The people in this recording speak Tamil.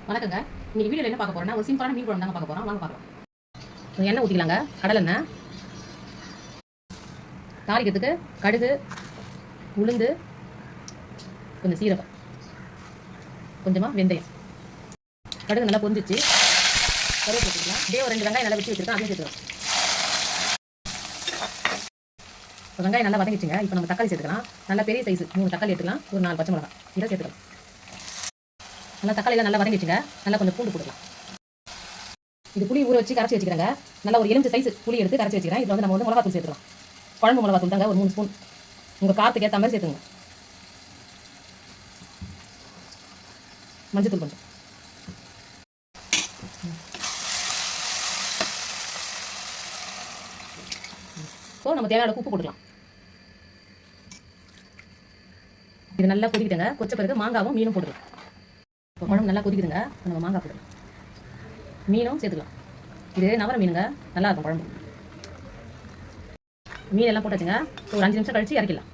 வணக்கங்க. இன்னைக்கு வீடியோவில் என்ன பார்க்க போறோம்னா ஒரு சிம்பிளான மீன் குழம்பு தாங்க பார்க்க போறோம். வாங்க பார்க்கலாம். எண்ணெய் ஊற்றிக்கலாங்க. கடலை எண்ணெய், தாளிக்கிறதுக்கு கடுகு, உளுந்து, கொஞ்சம் சீரகம், கொஞ்சமாக வெந்தயம். கடுகு நல்லா பொரிஞ்சிச்சு. கருவேப்பிலை வச்சுக்கலாம். அப்படியே ஒரு 2 வெங்காயம் நல்லா வெட்டி வச்சுருக்கேன், அதையும் சேர்த்துக்கலாம். இப்போ வெங்காயம் நல்லா வதங்கிச்சுங்க. இப்போ நம்ம தக்காளி சேர்த்துக்கலாம். நல்லா பெரிய சைஸ் 3 தக்காளி எடுத்துக்கலாம். ஒரு 4 பச்சை மிளகாய் இதை சேர்த்துக்கலாம். நல்லா தக்காளியெல்லாம் நல்லா வதங்கிச்சுங்க. நல்லா கொஞ்சம் பூண்டு போட்டுக்கலாம். இது புளி ஊற வச்சு கரைச்சி வச்சுக்கிறேங்க. நல்லா ஒரு எலுமிச்சை சைஸ் புளி எடுத்து கரைச்சி வச்சுக்கிறேன். இதில் வந்து நம்ம வந்து மிளகாத்தூள் சேர்த்துக்கலாம். குழம்பு மிளகாத்தூள் தாங்க, ஒரு 3 ஸ்பூன். உங்கள் காரத்துக்கு ஏற்ற மாதிரி சேர்த்துங்க. மஞ்சத்தூள் கொஞ்சம். ஸோ நம்ம தேவையான உப்பு போட்டுக்கலாம். இது நல்லா கொதிக்கிட்டுங்க. கொச்ச பிறகு மாங்காவும் மீனும் போட்டுக்கலாம். இப்போ குழம்பு நல்லா கொதிக்குதுங்க. நம்ம மாங்காய் போட்டுக்கலாம். மீனும் சேர்த்துக்கலாம். இது நவர மீனுங்க, நல்லா இருக்கும் குழம்பு. மீன் எல்லாம் போட்டாச்சுங்க. ஒரு 5 நிமிஷம் கழிச்சு இறக்கிடலாம்.